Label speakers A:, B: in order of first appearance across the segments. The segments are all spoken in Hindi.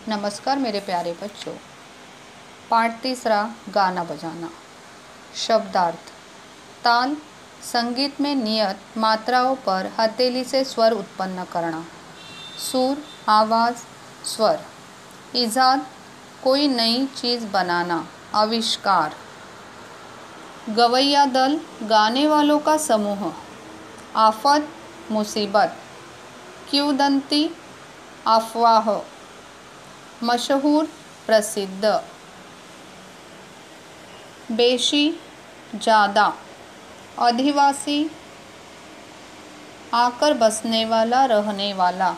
A: नमस्कार मेरे प्यारे बच्चों। पाठ तीसरा, गाना बजाना। शब्दार्थ। ताल, संगीत में नियत मात्राओं पर हथेली से स्वर उत्पन्न करना। सुर, आवाज़, स्वर। इजाद, कोई नई चीज़ बनाना, आविष्कार। गवैया दल, गाने वालों का समूह। आफत, मुसीबत। किंवदंती, अफवाह। मशहूर, प्रसिद्ध। बेशी, ज़्यादा। अधिवासी, आकर बसने वाला, रहने वाला।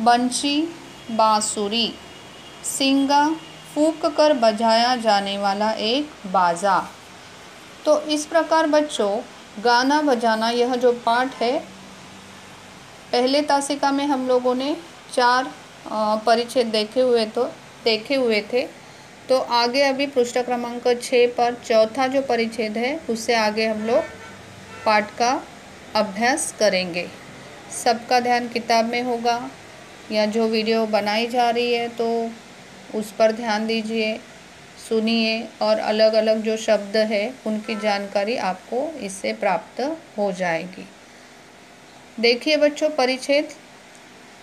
A: बंशी, बांसुरी। सिंगा, फूंक कर बजाया जाने वाला एक बाजा। तो इस प्रकार बच्चों, गाना बजाना यह जो पाठ है, पहले तासिका में हम लोगों ने 4 परिच्छेद देखे हुए थे। तो आगे अभी पृष्ठ क्रमांक 6 पर चौथा जो परिच्छेद है, उससे आगे हम लोग पाठ का अभ्यास करेंगे। सबका ध्यान किताब में होगा या जो वीडियो बनाई जा रही है तो उस पर ध्यान दीजिए, सुनिए और अलग अलग जो शब्द है उनकी जानकारी आपको इससे प्राप्त हो जाएगी। देखिए बच्चों, परिच्छेद।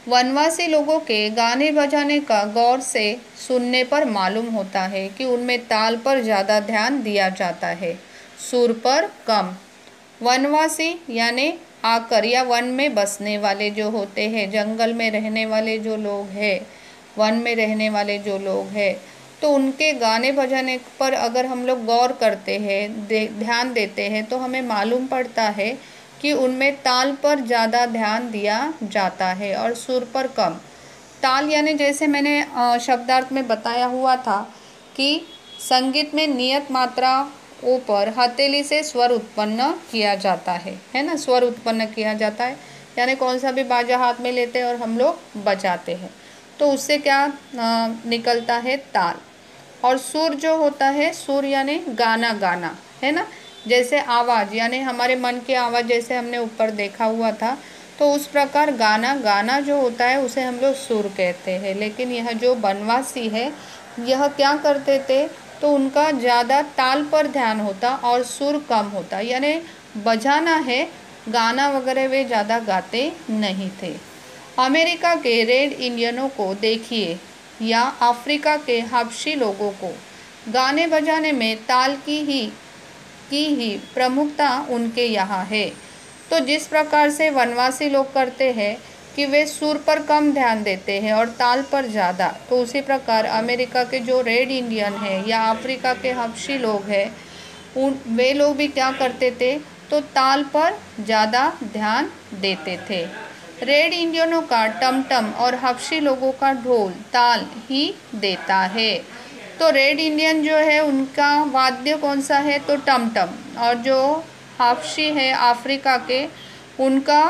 A: वनवासी लोगों के गाने बजाने का गौर से सुनने पर मालूम होता है कि उनमें ताल पर ज़्यादा ध्यान दिया जाता है, सुर पर कम। वनवासी यानी आकर या वन में बसने वाले जो होते हैं, जंगल में रहने वाले जो लोग हैं, वन में रहने वाले जो लोग हैं, तो उनके गाने बजाने पर अगर हम लोग गौर करते हैं, ध्यान देते हैं, तो हमें मालूम पड़ता है कि उनमें ताल पर ज़्यादा ध्यान दिया जाता है और सुर पर कम। ताल यानी जैसे मैंने शब्दार्थ में बताया हुआ था कि संगीत में नियत मात्राओं पर हथेली से स्वर उत्पन्न किया जाता है ना। स्वर उत्पन्न किया जाता है यानी कौन सा भी बाजा हाथ में लेते हैं और हम लोग बजाते हैं, तो उससे क्या निकलता है, ताल। और सुर जो होता है, सुर यानी गाना गाना, है ना। जैसे आवाज़ यानी हमारे मन की आवाज़, जैसे हमने ऊपर देखा हुआ था, तो उस प्रकार गाना गाना जो होता है उसे हम लोग सुर कहते हैं। लेकिन यह जो वनवासी है, यह क्या करते थे, तो उनका ज़्यादा ताल पर ध्यान होता और सुर कम होता, यानी बजाना है, गाना वगैरह वे ज़्यादा गाते नहीं थे। अमेरिका के रेड इंडियनों को देखिए या अफ्रीका के हबशी लोगों को, गाने बजाने में ताल की ही प्रमुखता उनके यहाँ है। तो जिस प्रकार से वनवासी लोग करते हैं कि वे सुर पर कम ध्यान देते हैं और ताल पर ज़्यादा, तो उसी प्रकार अमेरिका के जो रेड इंडियन हैं या अफ्रीका के हबशी लोग हैं, वे लोग भी क्या करते थे, तो ताल पर ज़्यादा ध्यान देते थे। रेड इंडियनों का टमटम और हबशी लोगों का ढोल ताल ही देता है। तो रेड इंडियन जो है उनका वाद्य कौन सा है, तो टमटम, और जो हबशी है अफ्रीका के, उनका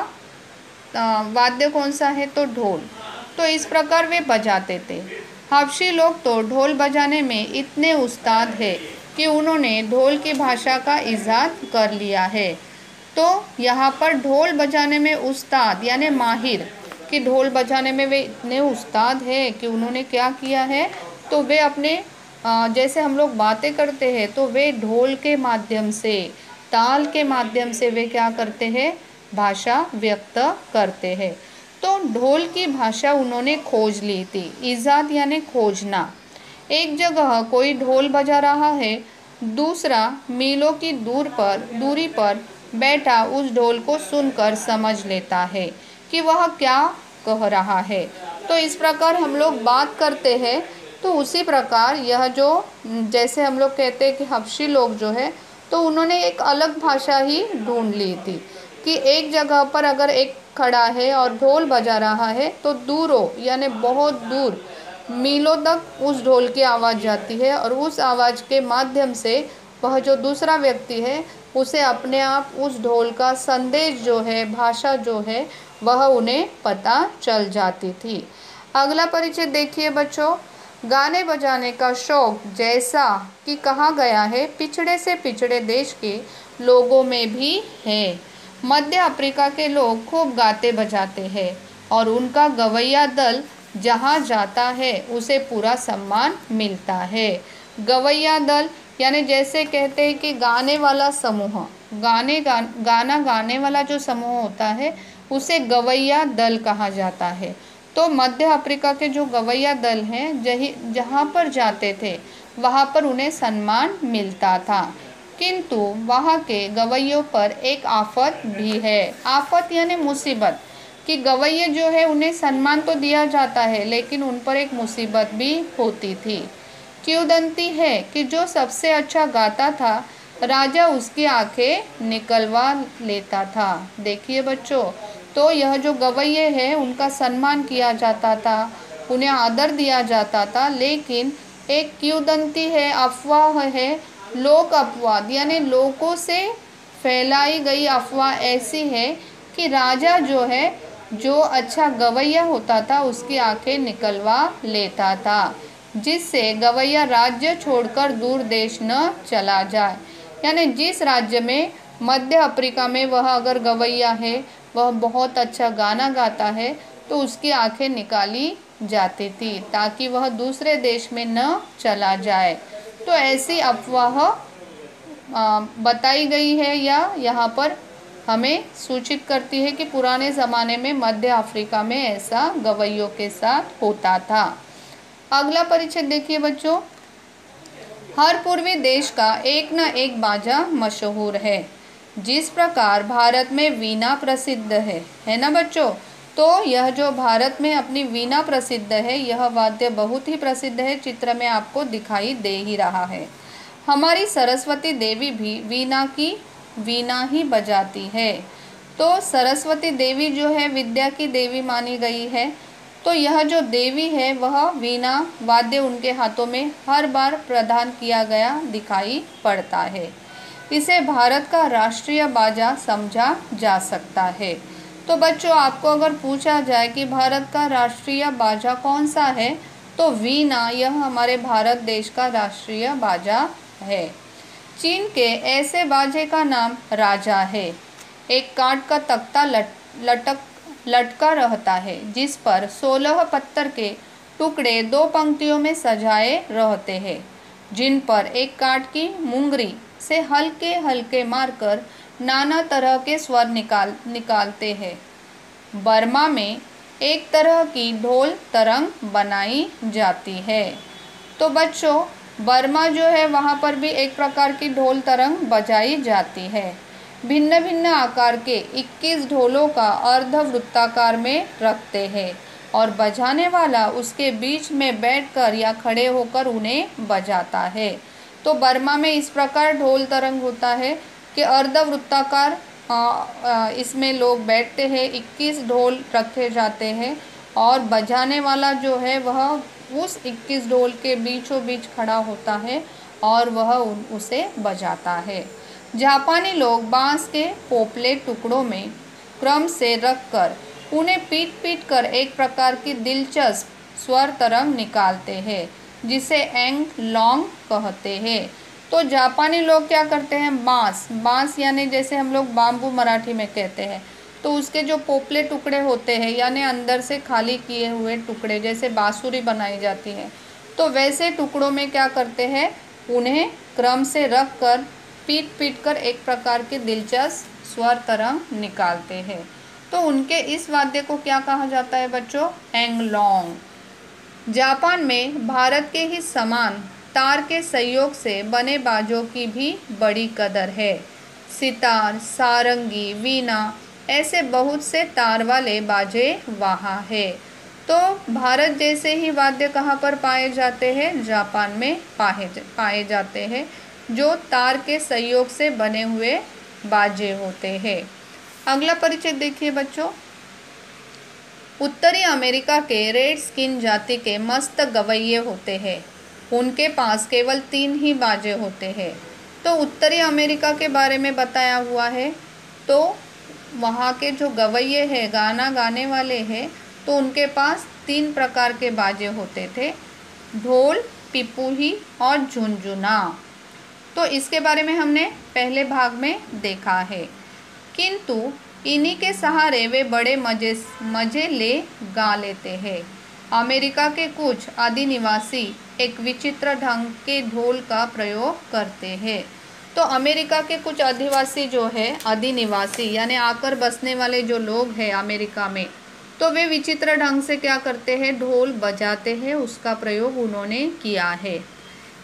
A: वाद्य कौन सा है, तो ढोल। तो इस प्रकार वे बजाते थे। हबशी लोग तो ढोल बजाने में इतने उस्ताद है कि उन्होंने ढोल की भाषा का इजाद कर लिया है। तो यहाँ पर ढोल बजाने में उस्ताद यानी माहिर, कि ढोल बजाने में वे इतने उस्ताद हैं कि उन्होंने क्या किया है, तो वे अपने जैसे हम लोग बातें करते हैं, तो वे ढोल के माध्यम से, ताल के माध्यम से वे क्या करते हैं, भाषा व्यक्त करते हैं। तो ढोल की भाषा उन्होंने खोज ली थी। इजाद यानी खोजना। एक जगह कोई ढोल बजा रहा है, दूसरा मीलों की दूरी पर बैठा उस ढोल को सुनकर समझ लेता है कि वह क्या कह रहा है। तो इस प्रकार हम लोग बात करते हैं, तो उसी प्रकार यह जो, जैसे हम लोग कहते हैं कि हबशी लोग जो है, तो उन्होंने एक अलग भाषा ही ढूंढ ली थी कि एक जगह पर अगर एक खड़ा है और ढोल बजा रहा है, तो दूरों यानी बहुत दूर, मीलों तक उस ढोल की आवाज़ जाती है और उस आवाज़ के माध्यम से वह जो दूसरा व्यक्ति है, उसे अपने आप उस ढोल का संदेश जो है, भाषा जो है, वह उन्हें पता चल जाती थी। अगला परिचय देखिए बच्चों। गाने बजाने का शौक, जैसा कि कहा गया है, पिछड़े से पिछड़े देश के लोगों में भी है। मध्य अफ्रीका के लोग खूब गाते बजाते हैं और उनका गवैया दल जहाँ जाता है उसे पूरा सम्मान मिलता है। गवैया दल यानी जैसे कहते हैं कि गाने वाला समूह, गाना गाने वाला जो समूह होता है उसे गवैया दल कहा जाता है। तो मध्य अफ्रीका के जो गवैया दल हैं जहाँ पर जाते थे वहाँ पर उन्हें सम्मान मिलता था, किंतु वहाँ के गवैयों पर एक आफत भी है। आफत यानी मुसीबत, कि गवैये जो है उन्हें सम्मान तो दिया जाता है लेकिन उन पर एक मुसीबत भी होती थी। किंवदंती है कि जो सबसे अच्छा गाता था राजा उसकी आंखें निकलवा लेता था। देखिए बच्चों, तो यह जो गवैये हैं उनका सम्मान किया जाता था, उन्हें आदर दिया जाता था, लेकिन एक किंवदंती है, अफवाह है, लोक अपवाद यानी लोगों से फैलाई गई अफवाह ऐसी है कि राजा जो है जो अच्छा गवैया होता था उसकी आंखें निकलवा लेता था, जिससे गवैया राज्य छोड़कर दूर देश न चला जाए। यानी जिस राज्य में मध्य अफ्रीका में वह अगर गवैया है, वह बहुत अच्छा गाना गाता है, तो उसकी आंखें निकाली जाती थी ताकि वह दूसरे देश में न चला जाए। तो ऐसी अफवाह बताई गई है या यहाँ पर हमें सूचित करती है कि पुराने ज़माने में मध्य अफ्रीका में ऐसा गवैयों के साथ होता था। अगला परिच्छेद देखिए बच्चों, हर पूर्वी देश का एक न एक बाजा मशहूर है। जिस प्रकार भारत में वीणा प्रसिद्ध है ना बच्चों, तो यह जो भारत में अपनी वीणा प्रसिद्ध है, यह वाद्य बहुत ही प्रसिद्ध है, चित्र में आपको दिखाई दे ही रहा है। हमारी सरस्वती देवी भी वीणा ही बजाती है। तो सरस्वती देवी जो है विद्या की देवी मानी गई है, तो यह जो देवी है वह वीणा वाद्य उनके हाथों में हर बार प्रदान किया गया दिखाई पड़ता है। इसे भारत का राष्ट्रीय बाजा समझा जा सकता है। तो बच्चों, आपको अगर पूछा जाए कि भारत का राष्ट्रीय बाजा कौन सा है, तो वीणा यह हमारे भारत देश का राष्ट्रीय बाजा है। चीन के ऐसे बाजे का नाम राजा है। एक काठ का तख्ता लटका रहता है जिस पर 16 पत्थर के टुकड़े 2 पंक्तियों में सजाए रहते हैं, जिन पर एक काठ की मुंगरी से हल्के हल्के मारकर नाना तरह के स्वर निकालते हैं। बर्मा में एक तरह की ढोल तरंग बनाई जाती है। तो बच्चों, बर्मा जो है वहाँ पर भी एक प्रकार की ढोल तरंग बजाई जाती है। भिन्न भिन्न आकार के 21 ढोलों का अर्धवृत्ताकार में रखते हैं और बजाने वाला उसके बीच में बैठकर या खड़े होकर उन्हें बजाता है। तो बर्मा में इस प्रकार ढोल तरंग होता है कि अर्धवृत्ताकार इसमें लोग बैठते हैं, 21 ढोल रखे जाते हैं और बजाने वाला जो है वह उस 21 ढोल के बीचों बीच खड़ा होता है और वह उसे बजाता है। जापानी लोग बांस के पोपले टुकड़ों में क्रम से रखकर उन्हें पीट कर एक प्रकार की दिलचस्प स्वर तरंग निकालते हैं, जिसे एंग लॉन्ग कहते हैं। तो जापानी लोग क्या करते हैं, बांस यानी जैसे हम लोग बाम्बू मराठी में कहते हैं, तो उसके जो पोपले टुकड़े होते हैं यानी अंदर से खाली किए हुए टुकड़े, जैसे बांसुरी बनाई जाती है, तो वैसे टुकड़ों में क्या करते हैं, उन्हें क्रम से रख कर पीट कर एक प्रकार के दिलचस्प स्वर तरंग निकालते हैं। तो उनके इस वाद्य को क्या कहा जाता है बच्चों, एंगलोंग। जापान में भारत के ही समान तार के सहयोग से बने बाजों की भी बड़ी कदर है। सितार, सारंगी, वीणा ऐसे बहुत से तार वाले बाजे वहाँ है। तो भारत जैसे ही वाद्य कहाँ पर पाए जाते हैं, जापान में पाए जाते हैं, जो तार के सहयोग से बने हुए बाजे होते हैं। अगला परिचय देखिए बच्चों, उत्तरी अमेरिका के रेड स्किन जाति के मस्त गवैये होते हैं। उनके पास केवल 3 ही बाजे होते हैं। तो उत्तरी अमेरिका के बारे में बताया हुआ है, तो वहाँ के जो गवैये हैं, गाना गाने वाले हैं, तो उनके पास 3 प्रकार के बाजे होते थे, ढोल, पिपूही और झुनझुना। तो इसके बारे में हमने पहले भाग में देखा है, किंतु इन्हीं के सहारे वे बड़े मज़े ले गा लेते हैं। अमेरिका के कुछ आदिनिवासी एक विचित्र ढंग के ढोल का प्रयोग करते हैं। तो अमेरिका के कुछ आदिवासी जो है, आदिनिवासी यानी आकर बसने वाले जो लोग हैं अमेरिका में, तो वे विचित्र ढंग से क्या करते हैं, ढोल बजाते हैं। उसका प्रयोग उन्होंने किया है।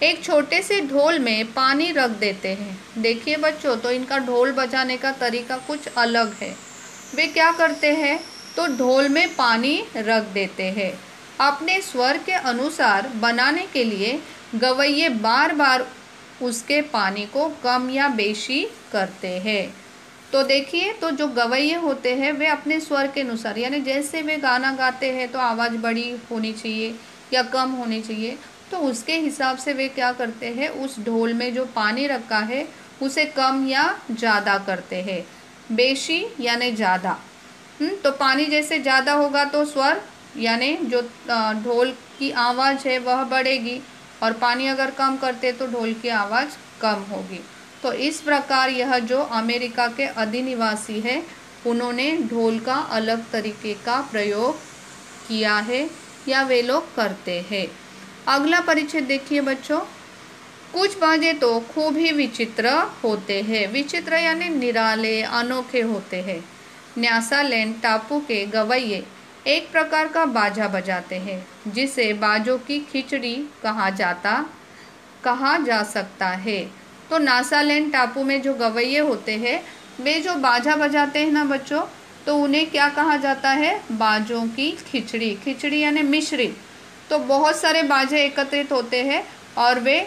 A: एक छोटे से ढोल में पानी रख देते हैं। देखिए बच्चों, तो इनका ढोल बजाने का तरीका कुछ अलग है। वे क्या करते हैं, तो ढोल में पानी रख देते हैं। अपने स्वर के अनुसार बनाने के लिए गवैये बार बार उसके पानी को कम या बेशी करते हैं। तो देखिए, तो जो गवैये होते हैं वे अपने स्वर के अनुसार, यानी जैसे वे गाना गाते हैं तो आवाज़ बड़ी होनी चाहिए या कम होनी चाहिए, तो उसके हिसाब से वे क्या करते हैं, उस ढोल में जो पानी रखा है उसे कम या ज़्यादा करते हैं। बेशी यानी ज़्यादा। तो पानी जैसे ज़्यादा होगा तो स्वर यानी जो ढोल की आवाज़ है वह बढ़ेगी, और पानी अगर कम करते तो ढोल की आवाज़ कम होगी। तो इस प्रकार यह जो अमेरिका के अधिनिवासी है उन्होंने ढोल का अलग तरीके का प्रयोग किया है या वे लोग करते हैं। अगला परिच्छेद देखिए बच्चों। कुछ बाजे तो खूब ही विचित्र होते हैं। विचित्र यानी निराले, अनोखे होते हैं। न्यासालैंड टापू के गवैये एक प्रकार का बाजा बजाते हैं जिसे बाजों की खिचड़ी कहा जा सकता है। तो न्यासालैंड टापू में जो गवैये होते हैं वे जो बाजा बजाते हैं ना बच्चों, तो उन्हें क्या कहा जाता है, बाजों की खिचड़ी। खिचड़ी यानी मिश्रित। तो बहुत सारे बाजे एकत्रित होते हैं और वे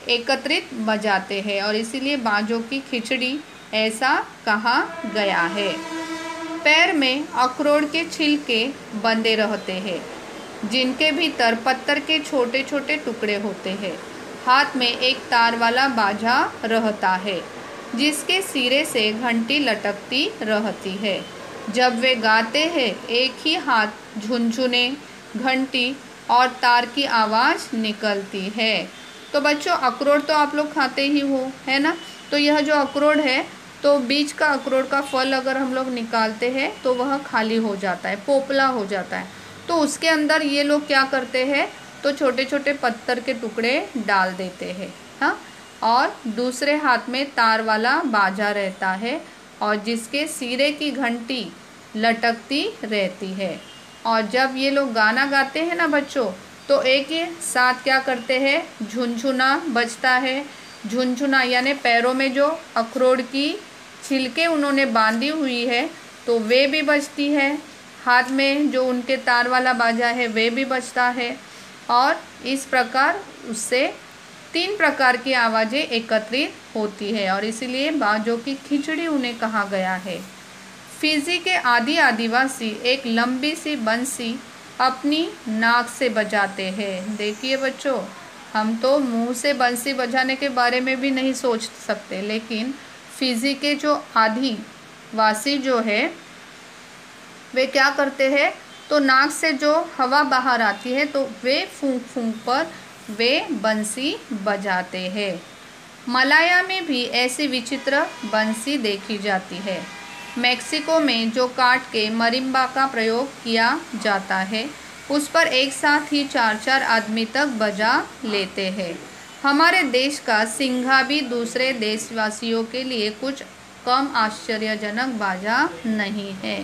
A: एकत्रित बजाते हैं, और इसीलिए बाजों की खिचड़ी ऐसा कहा गया है। पैर में अखरोट के छिलके बंधे रहते हैं जिनके भीतर पत्थर के छोटे छोटे टुकड़े होते हैं। हाथ में एक तार वाला बाजा रहता है जिसके सिरे से घंटी लटकती रहती है। जब वे गाते हैं एक ही हाथ झुनझुने, घंटी और तार की आवाज़ निकलती है। तो बच्चों, अखरोट तो आप लोग खाते ही हो, है ना। तो यह जो अखरोट है, तो बीज का अखरोट का फल अगर हम लोग निकालते हैं तो वह खाली हो जाता है, पोपला हो जाता है। तो उसके अंदर ये लोग क्या करते हैं, तो छोटे छोटे पत्थर के टुकड़े डाल देते हैं, हाँ। और दूसरे हाथ में तार वाला बाजा रहता है और जिसके सिरे की घंटी लटकती रहती है। और जब ये लोग गाना गाते हैं ना बच्चों, तो एक ही साथ क्या करते हैं, झुनझुना बजता है। झुनझुना यानी पैरों में जो अखरोट की छिलके उन्होंने बांधी हुई है तो वे भी बजती है। हाथ में जो उनके तार वाला बाजा है वे भी बजता है, और इस प्रकार उससे 3 प्रकार की आवाज़ें एकत्रित होती है, और इसीलिए बाजों की खिचड़ी उन्हें कहा गया है। फिजी के आदिवासी एक लंबी सी बंसी अपनी नाक से बजाते हैं। देखिए बच्चों, हम तो मुंह से बंसी बजाने के बारे में भी नहीं सोच सकते, लेकिन फिजी के जो आदिवासी जो है वे क्या करते हैं, तो नाक से जो हवा बाहर आती है तो वे फूंक फूंक पर वे बंसी बजाते हैं। मलाया में भी ऐसी विचित्र बंसी देखी जाती है। मेक्सिको में जो काट के मरिम्बा का प्रयोग किया जाता है उस पर एक साथ ही 4-4 आदमी तक बजा लेते हैं। हमारे देश का सिंघा भी दूसरे देशवासियों के लिए कुछ कम आश्चर्यजनक बाजा नहीं है।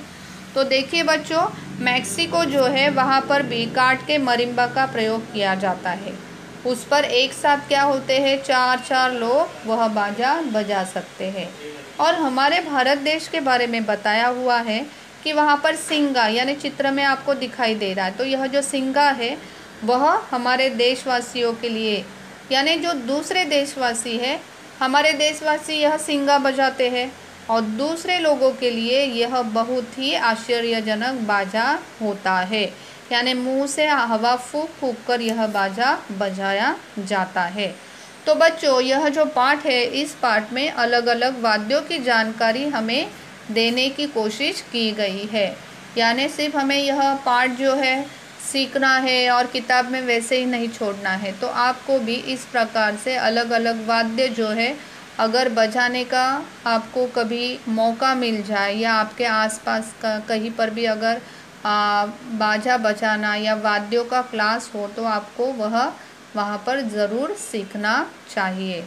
A: तो देखिए बच्चों, मेक्सिको जो है वहाँ पर भी काट के मरिम्बा का प्रयोग किया जाता है। उस पर एक साथ क्या होते हैं, 4-4 लोग वह बाजा बजा सकते हैं। और हमारे भारत देश के बारे में बताया हुआ है कि वहाँ पर सिंगा यानी चित्र में आपको दिखाई दे रहा है, तो यह जो सिंगा है वह हमारे देशवासियों के लिए, यानी जो दूसरे देशवासी है, हमारे देशवासी यह सिंगा बजाते हैं और दूसरे लोगों के लिए यह बहुत ही आश्चर्यजनक बाजा होता है, यानी मुंह से हवा फूंक फूंक कर यह बाजा बजाया जाता है। तो बच्चों, यह जो पाठ है इस पाठ में अलग अलग वाद्यों की जानकारी हमें देने की कोशिश की गई है, यानी सिर्फ हमें यह पाठ जो है सीखना है और किताब में वैसे ही नहीं छोड़ना है। तो आपको भी इस प्रकार से अलग अलग वाद्य जो है अगर बजाने का आपको कभी मौका मिल जाए या आपके आसपास का कहीं पर भी अगर बाजा बजाना या वाद्यों का क्लास हो तो आपको वहाँ पर ज़रूर सीखना चाहिए,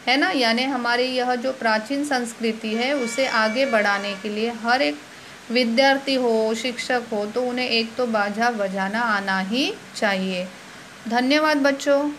A: है ना। यानी हमारी यह जो प्राचीन संस्कृति है उसे आगे बढ़ाने के लिए हर एक विद्यार्थी हो, शिक्षक हो, तो उन्हें एक तो बाजा बजाना आना ही चाहिए। धन्यवाद बच्चों।